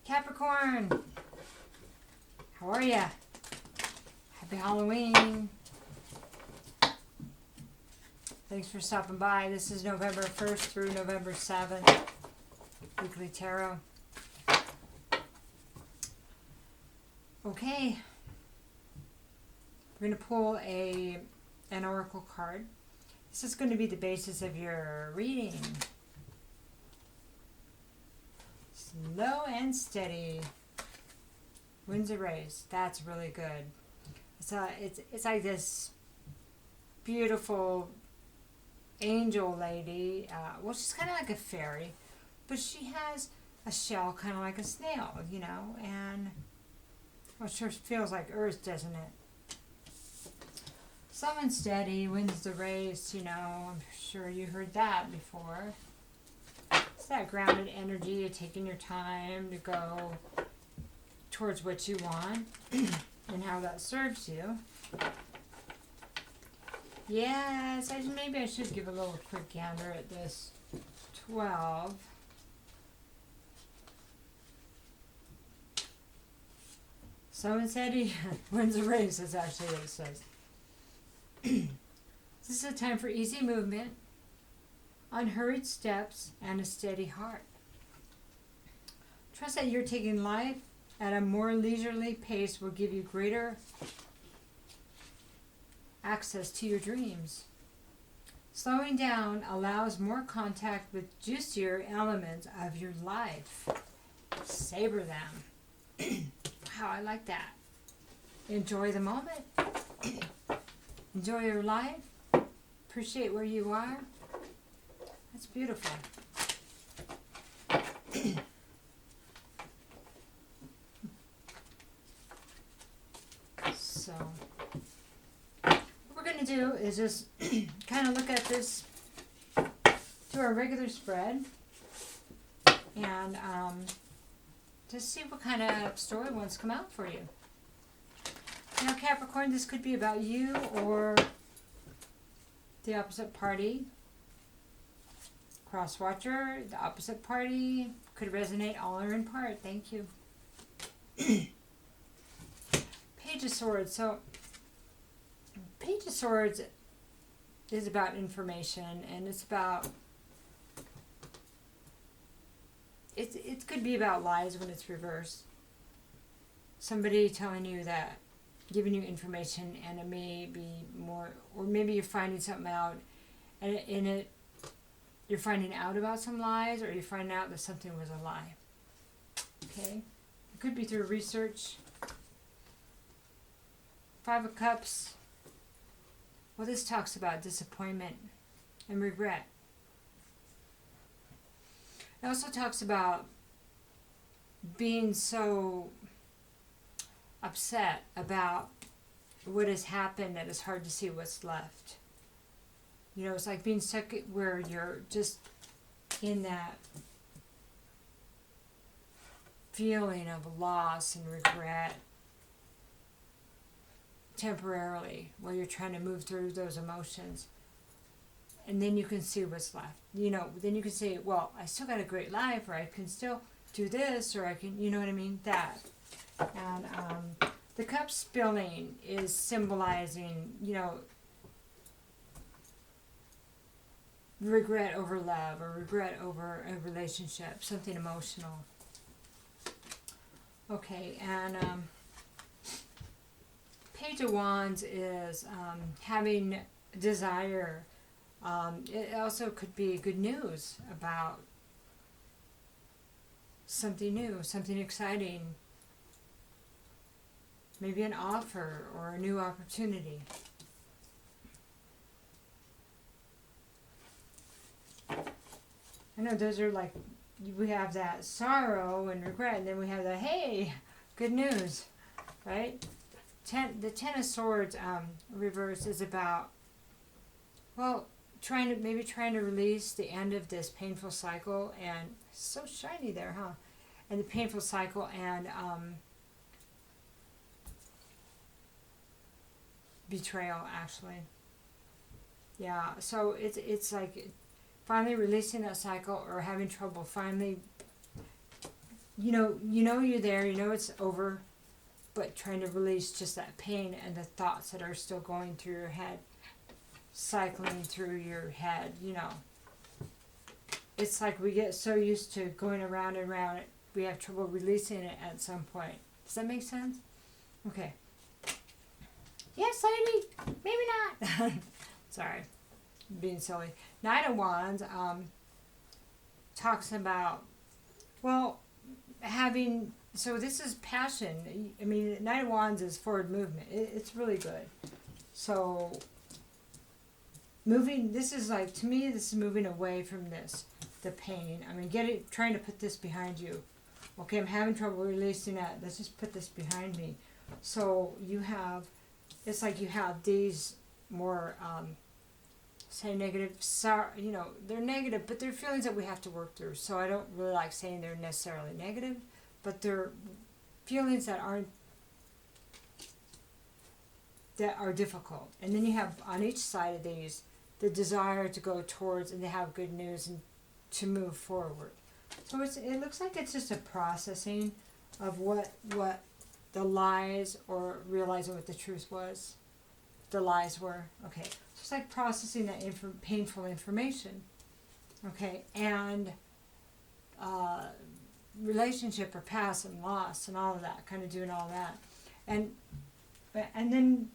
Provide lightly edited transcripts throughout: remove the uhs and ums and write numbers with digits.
Capricorn, how are ya? Happy Halloween. Thanks for stopping by. This is November 1st through November 7th. Weekly Tarot. Okay. We're going to pull an oracle card. This is going to be the basis of your reading. Slow and steady. Winds of rays. That's really good. It's like this beautiful angel lady. Well, she's kind of like a fairy, but she has a shell kind of like a snail, you know, and well, it sure feels like Earth, doesn't it? Slow and steady, winds the race, you know, I'm sure you heard that before. It's that grounded energy of taking your time to go towards what you want and how that serves you. Yes, maybe I should give a little quick gander at this 12. Someone said he wins a race, that's actually what it says. This is a time for easy movement, unhurried steps, and a steady heart. Trust that you're taking life at a more leisurely pace will give you greater access to your dreams. Slowing down allows more contact with juicier elements of your life. Savor them. Wow, I like that. Enjoy the moment. Enjoy your life. Appreciate where you are. That's beautiful. So, what we're going to do is just kind of look at this to our regular spread and just see what kind of story wants to come out for you. Now, Capricorn, this could be about you or the opposite party. Cross-watcher, the opposite party, could resonate all or in part. Thank you. Page of Swords. So, Page of Swords is about information, and it's about... It could be about lies when it's reversed. Somebody telling you that, giving you information, and it may be more, or maybe you're finding something out, and in it, you're finding out about some lies, or you're finding out that something was a lie. Okay? It could be through research. Five of Cups. Well, this talks about disappointment and regret. It also talks about being so upset about what has happened that it's hard to see what's left. You know, it's like being stuck where you're just in that feeling of loss and regret temporarily while you're trying to move through those emotions. And then you can see what's left. You know, then you can say, well, I still got a great life, or I can still do this, or I can, you know what I mean? That. And the cup spilling is symbolizing, you know, regret over love, or regret over a relationship, something emotional. Okay, and Page of Wands is having desire. It also could be good news about something new, something exciting. Maybe an offer or a new opportunity. I know those are like, we have that sorrow and regret, and then we have the, hey, good news, right? The Ten of Swords reverse is about, well, trying to release the end of this painful cycle, and so shiny there, huh? And the painful cycle, and betrayal, actually. Yeah, so it's like finally releasing that cycle, or having trouble finally you're there, it's over, but trying to release just that pain and the thoughts that are still going through your head, cycling through your head, It's like we get so used to going around and around it, we have trouble releasing it at some point. Does that make sense? Okay. Yes, lady. Maybe not. Sorry. I'm being silly. Knight of Wands talks about, so this is passion. I mean, Knight of Wands is forward movement. It's really good. So, this is moving away from the pain. I mean, trying to put this behind you. Okay, I'm having trouble releasing that. Let's just put this behind me. So it's like you have these more, say negative, they're negative, but they're feelings that we have to work through. So I don't really like saying they're necessarily negative, but they're feelings that are difficult. And then you have on each side of these the desire to go towards and to have good news and to move forward. So it looks like it's just a processing of what the lies, or realizing what the truth was. The lies were. Okay. So it's like processing that painful information. Okay. And relationship or past and loss and all of that, kind of doing all that. And then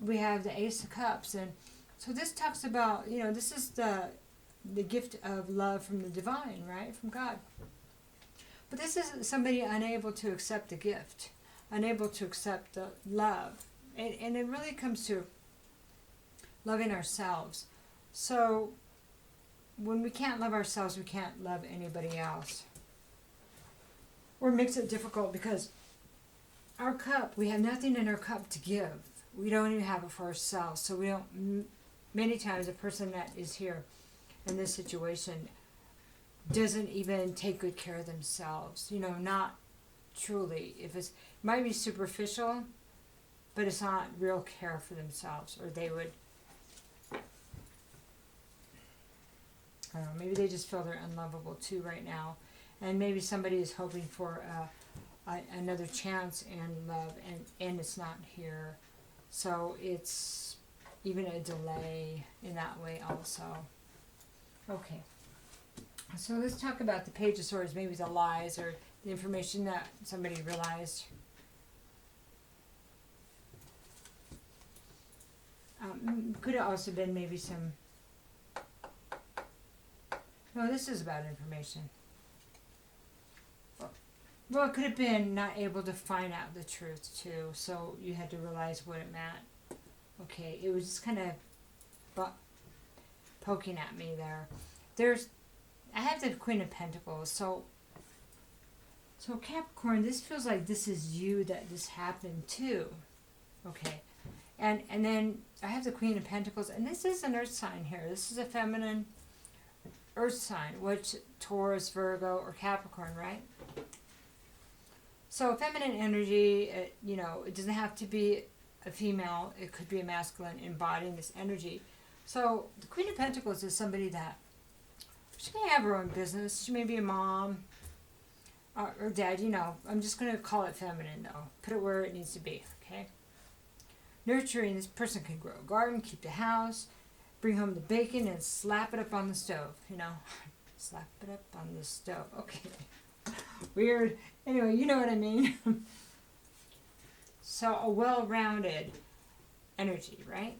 we have the Ace of Cups. And so this talks about, this is the gift of love from the divine, right? From God. But this is somebody unable to accept the gift, unable to accept the love. And it really comes to loving ourselves. So when we can't love ourselves, we can't love anybody else. Or it makes it difficult because our cup, we have nothing in our cup to give. We don't even have it for ourselves. So we don't, many times a person that is here in this situation doesn't even take good care of themselves. Not truly. It might be superficial, but it's not real care for themselves. Or they would, I don't know, maybe they just feel they're unlovable too right now. And maybe somebody is hoping for another chance in love, and it's not here. So it's even a delay in that way also. Okay. So let's talk about the Page of Swords, maybe the lies or the information that somebody realized. Could have also been maybe some... No, this is about information. Well, it could have been not able to find out the truth too, so you had to realize what it meant. Okay, it was just kind of poking at me there. I have the Queen of Pentacles, so Capricorn, this feels like this is you that this happened to. Okay, and then I have the Queen of Pentacles, and this is an earth sign here. This is a feminine earth sign, which Taurus, Virgo, or Capricorn, right? So feminine energy, it doesn't have to be a female. It could be a masculine embodying this energy. So the Queen of Pentacles is somebody that she may have her own business. She may be a mom or dad. I'm just going to call it feminine though. Put it where it needs to be. Okay. Nurturing. This person can grow a garden, keep the house, bring home the bacon, and slap it up on the stove. Slap it up on the stove. Okay. Weird. Anyway, you know what I mean. So a well-rounded energy, right?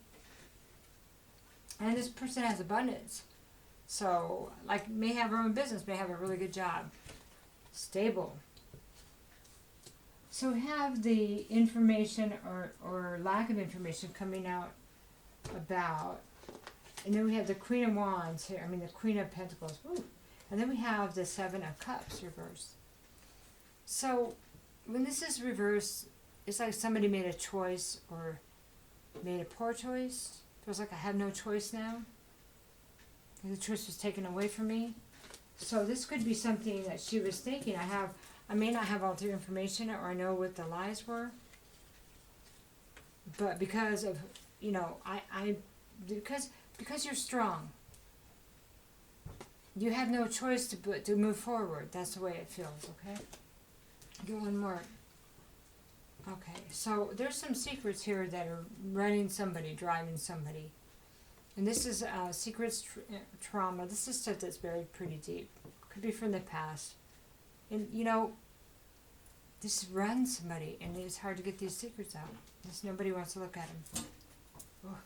And this person has abundance. So, may have her own business, may have a really good job. Stable. So we have the information or lack of information coming out about, and then we have the Queen of Wands here, the Queen of Pentacles. Ooh. And then we have the Seven of Cups reversed. So when this is reversed, it's like somebody made a choice or made a poor choice. Feels like I have no choice now. The choice was taken away from me. So this could be something that she was thinking. I may not have all the information or I know what the lies were. But because of, because you're strong. You have no choice to move forward. That's the way it feels, okay? Get one more. Okay, so there's some secrets here that are running somebody, driving somebody. And this is secrets, trauma. This is stuff that's buried pretty deep. Could be from the past. And, you know, this runs somebody, and it's hard to get these secrets out. Just nobody wants to look at them. Oh,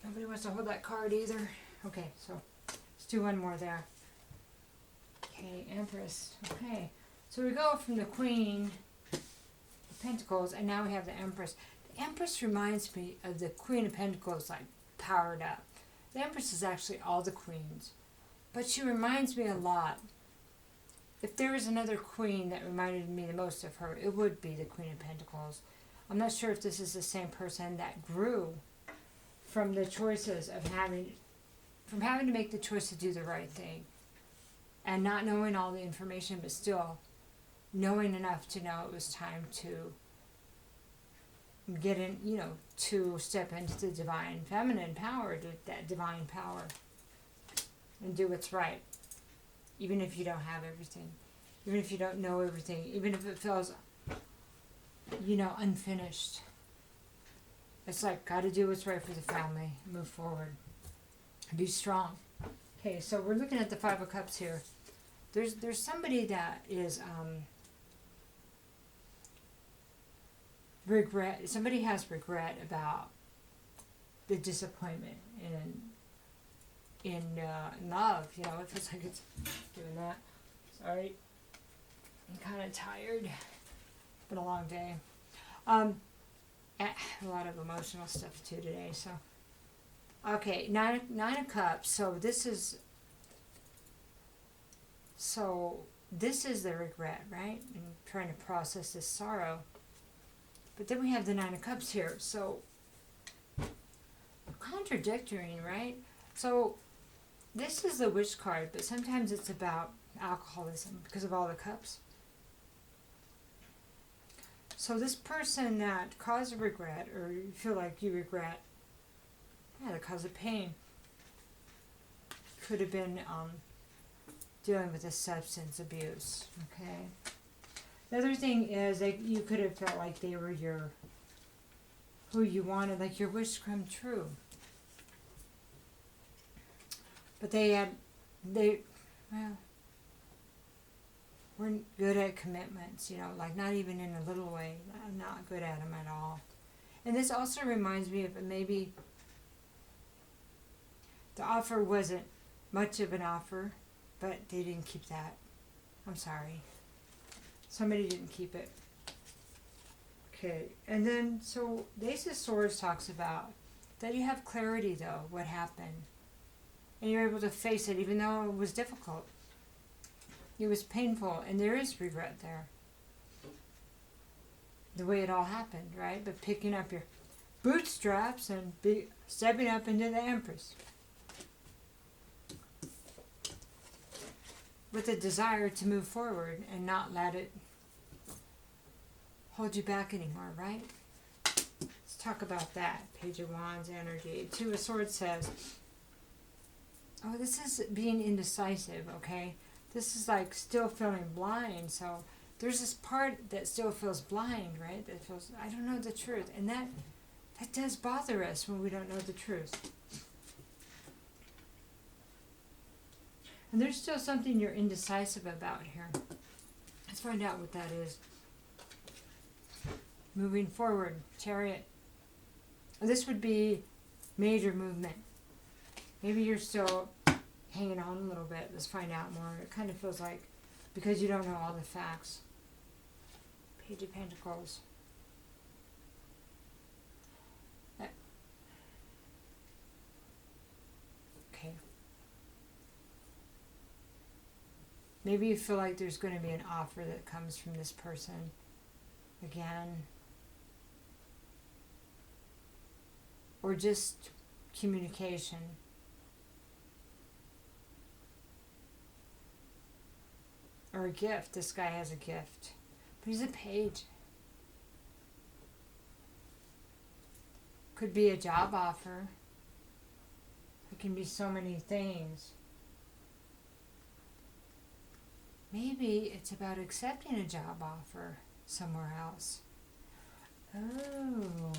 nobody wants to hold that card either. Okay, so let's do one more there. Okay, Empress. Okay, so we go from the Queen of Pentacles, and now we have the Empress. The Empress reminds me of the Queen of Pentacles, like powered up. The Empress is actually all the queens, but she reminds me a lot. If there was another queen that reminded me the most of her, it would be the Queen of Pentacles. I'm not sure if this is the same person that grew from the choices of having to make the choice to do the right thing and not knowing all the information, but still knowing enough to know it was time to get in, you know, to step into the divine feminine power, that divine power, and do what's right. Even if you don't have everything, even if you don't know everything, even if it feels, you know, unfinished. It's like, got to do what's right for the family, move forward, be strong. Okay, so we're looking at the Five of Cups here. There's somebody that is regret. Somebody has regret about the disappointment in love. You know, it feels like it's doing that. Sorry, I'm kind of tired. It's been a long day. A lot of emotional stuff too today. So, okay, nine of Cups. So this is the regret, right? And trying to process this sorrow. But then we have the Nine of Cups here. So contradictory, right? So this is the Witch card, but sometimes it's about alcoholism because of all the cups. So this person that caused regret, or you feel like you regret, the cause of pain, could have been dealing with a substance abuse. Okay. The other thing is that you could have felt like they were who you wanted, like your wish come true. But weren't good at commitments, you know, like not even in a little way, not good at them at all. And this also reminds me of maybe the offer wasn't much of an offer, but they didn't keep that. I'm sorry. Somebody didn't keep it. Okay, and then, so the Ace of Swords talks about that you have clarity, though, what happened. And you're able to face it, even though it was difficult. It was painful, and there is regret there. The way it all happened, right? But picking up your bootstraps and stepping up into the Empress. With a desire to move forward and not let it hold you back anymore, right? Let's talk about that. Page of Wands energy. Two of Swords says, oh, this is being indecisive, okay? This is like still feeling blind. So there's this part that still feels blind, right? That feels, I don't know the truth. And that does bother us when we don't know the truth. And there's still something you're indecisive about here. Let's find out what that is. Moving forward, Chariot. This would be major movement. Maybe you're still hanging on a little bit. Let's find out more. It kind of feels like, because you don't know all the facts. Page of Pentacles. Okay. Maybe you feel like there's going to be an offer that comes from this person again. Or just communication. Or a gift. This guy has a gift. But he's a page. Could be a job offer. It can be so many things. maybe it's about accepting a job offer somewhere else. Oh,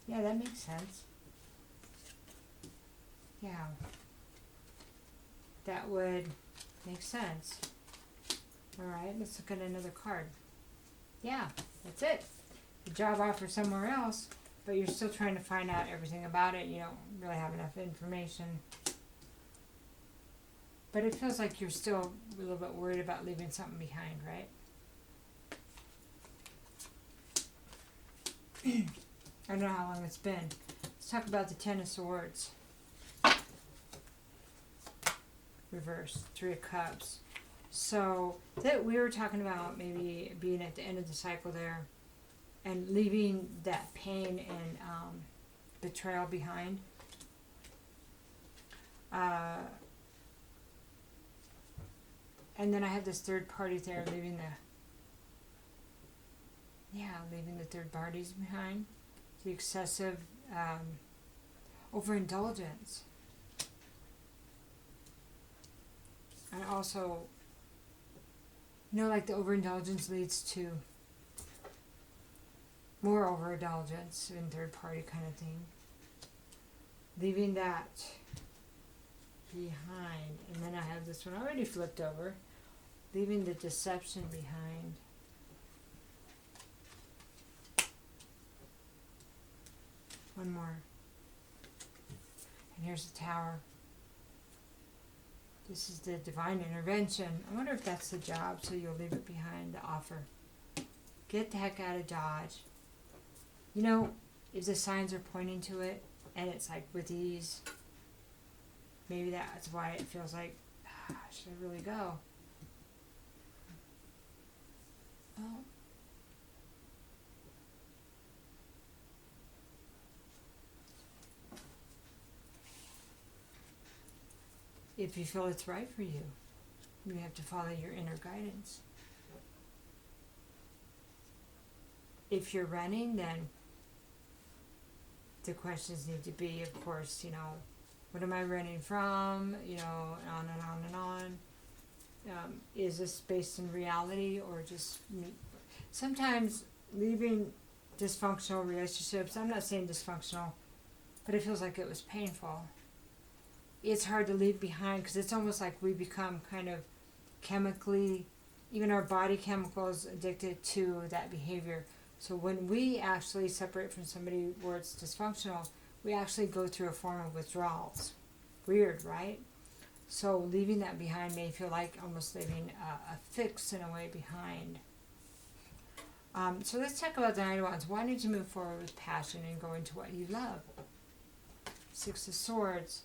yeah, that makes sense. Yeah, that would make sense. All right, let's look at another card. Yeah, that's it. The job offer somewhere else, but you're still trying to find out everything about it. You don't really have enough information. But it feels like you're still a little bit worried about leaving something behind, right? I don't know how long it's been. Let's talk about the Ten of Swords. Reverse, Three of Cups. So that we were talking about maybe being at the end of the cycle there and leaving that pain and betrayal behind. And then I have this third party there leaving the third parties behind. The excessive overindulgence. And also, like the overindulgence leads to more overindulgence in third party kind of thing. Leaving that behind. And then I have this one already flipped over. Leaving the deception behind. One more. And here's the Tower. This is the divine intervention. I wonder if that's the job, so you'll leave it behind, the offer. Get the heck out of Dodge. If the signs are pointing to it, and it's like with ease, maybe that's why it feels like, should I really go? Well, if you feel it's right for you, you have to follow your inner guidance. If you're running, then the questions need to be, of course, what am I running from? On and on and on. Is this based in reality or just me? Sometimes leaving dysfunctional relationships, I'm not saying dysfunctional, but it feels like it was painful. It's hard to leave behind because it's almost like we become kind of chemically, even our body chemicals addicted to that behavior. So when we actually separate from somebody where it's dysfunctional, we actually go through a form of withdrawals. Weird, right? So leaving that behind may feel like almost leaving a fix in a way behind. So let's talk about the Nine of Wands. Why did you move forward with passion and go into what you love? Six of Swords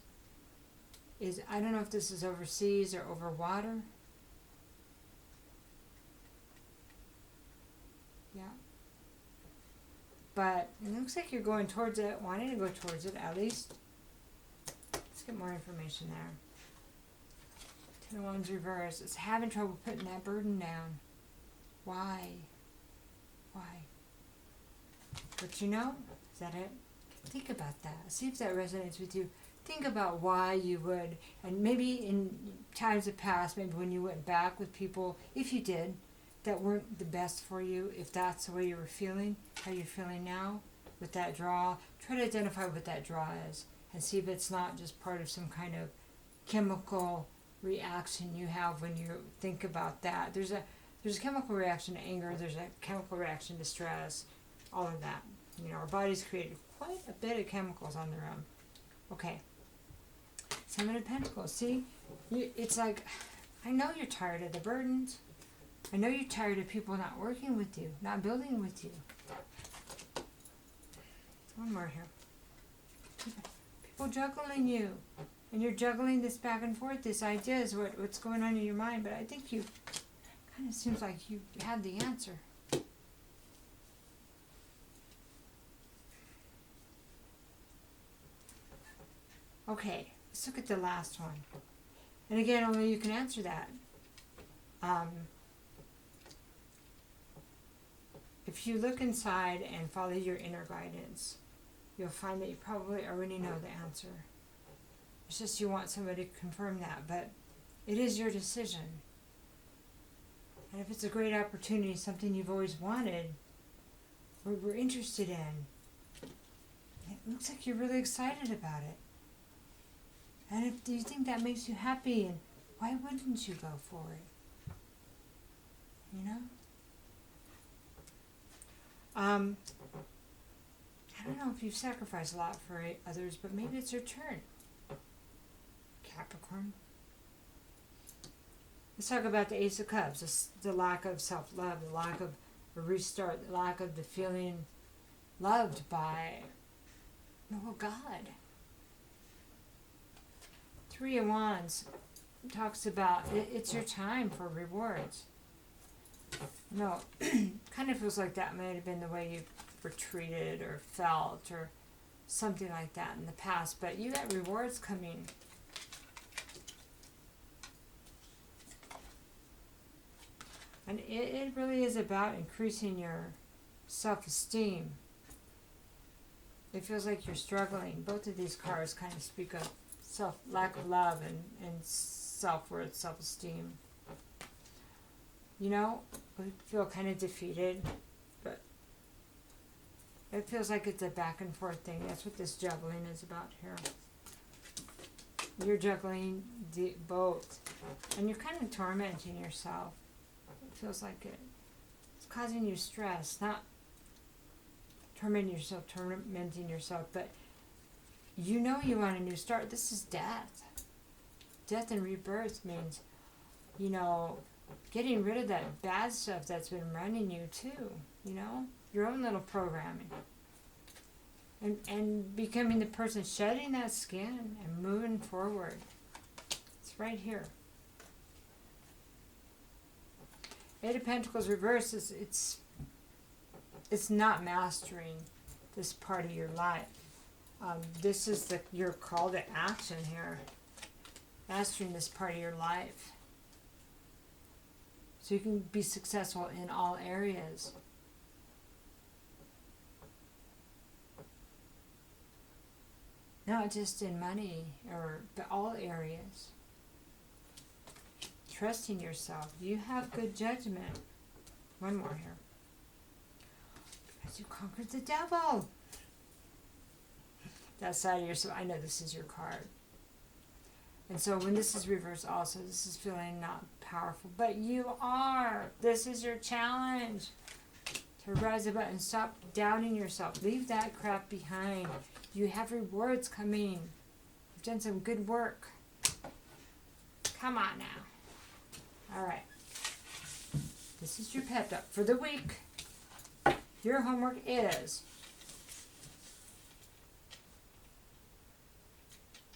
is, I don't know if this is overseas or over water. Yeah. But it looks like you're going towards it, wanting to go towards it at least. Let's get more information there. Ten of Wands reverse. It's having trouble putting that burden down. Why? But is that it? Think about that. See if that resonates with you. Think about why you would, and maybe in times of past, maybe when you went back with people, if you did, that weren't the best for you, if that's the way you were feeling, how you're feeling now with that draw, try to identify what that draw is and see if it's not just part of some kind of chemical reaction you have when you think about that. There's a chemical reaction to anger, there's a chemical reaction to stress, all of that. Our body's created quite a bit of chemicals on their own. Okay. Seven of Pentacles. See, it's like, I know you're tired of the burdens. I know you're tired of people not working with you, not building with you. One more here. People juggling you. And you're juggling this back and forth. This idea is what's going on in your mind. But I think you, kind of seems like you had the answer. Okay, let's look at the last one. And again, only you can answer that. If you look inside and follow your inner guidance, you'll find that you probably already know the answer. It's just you want somebody to confirm that, but it is your decision. And if it's a great opportunity, something you've always wanted, or were interested in, it looks like you're really excited about it. And if you think that makes you happy, and why wouldn't you go for it? You know? I don't know if you've sacrificed a lot for others, but maybe it's your turn. Capricorn. Let's talk about the Ace of Cups, the lack of self-love, the lack of a restart, the lack of the feeling loved by, God. Three of Wands talks about it's your time for rewards. Kind of feels like that might have been the way you were treated or felt or something like that in the past, but you got rewards coming. And it really is about increasing your self-esteem. It feels like you're struggling. Both of these cards kind of speak of lack of love and self-worth, self-esteem. We feel kind of defeated, but it feels like it's a back and forth thing. That's what this juggling is about here. You're juggling both, and you're kind of tormenting yourself. It feels like it's causing you stress, not tormenting yourself, but you want a new start. This is death. Death and rebirth means, getting rid of that bad stuff that's been running you too, your own little programming. And becoming the person, shedding that skin and moving forward. It's right here. Eight of Pentacles reverse is it's not mastering this part of your life. This is your call to action here. Mastering this part of your life. So you can be successful in all areas. Not just in money, but all areas. Trusting yourself. You have good judgment. One more here. Because you conquered the devil. That side of yourself. I know this is your card. And so when this is reversed also, this is feeling not powerful. But you are. This is your challenge. To rise above and stop doubting yourself. Leave that crap behind. You have rewards coming. You've done some good work. Come on now. All right. This is your pep talk for the week. Your homework is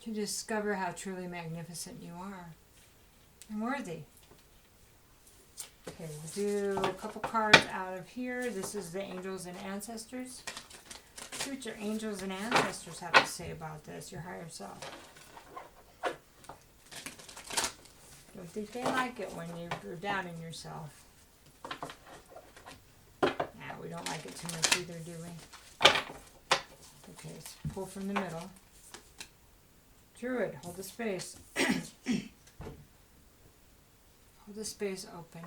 to discover how truly magnificent you are and worthy. Okay, we'll do a couple cards out of here. This is the angels and ancestors. See what your angels and ancestors have to say about this, your higher self. Don't think they like it when you're doubting yourself. Nah, we don't like it too much either, do we? Okay, so pull from the middle. Druid, hold the space. Hold the space open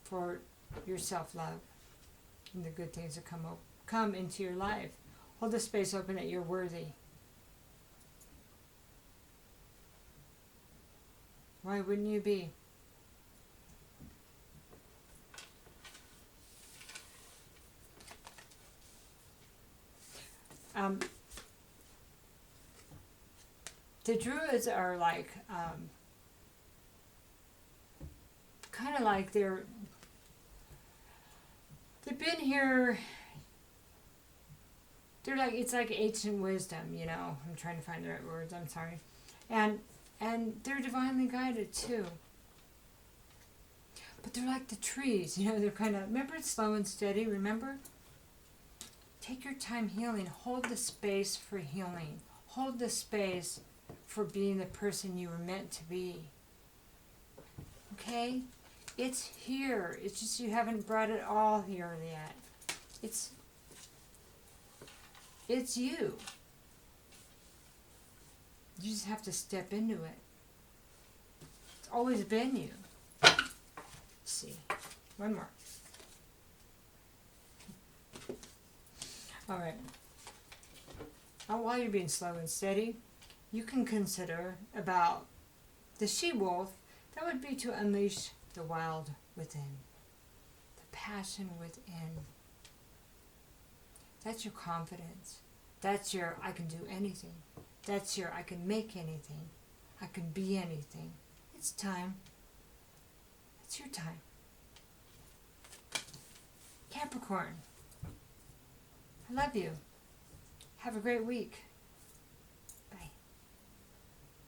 for your self-love and the good things that come into your life. Hold the space open that you're worthy. Why wouldn't you be? The Druids are like, kind of like they've been here. They're like, it's like ancient wisdom, I'm trying to find the right words, I'm sorry. And they're divinely guided too. But they're like the trees, they're kind of, remember it's slow and steady, remember? Take your time healing. Hold the space for healing. Hold the space for being the person you were meant to be. Okay? It's here. It's just you haven't brought it all here yet. It's you. You just have to step into it. It's always been you. One more. All right. Now, while you're being slow and steady, you can consider about the she-wolf. That would be to unleash the wild within, the passion within. That's your confidence. That's your I can do anything. That's your I can make anything. I can be anything. It's time. It's your time. Capricorn, I love you. Have a great week.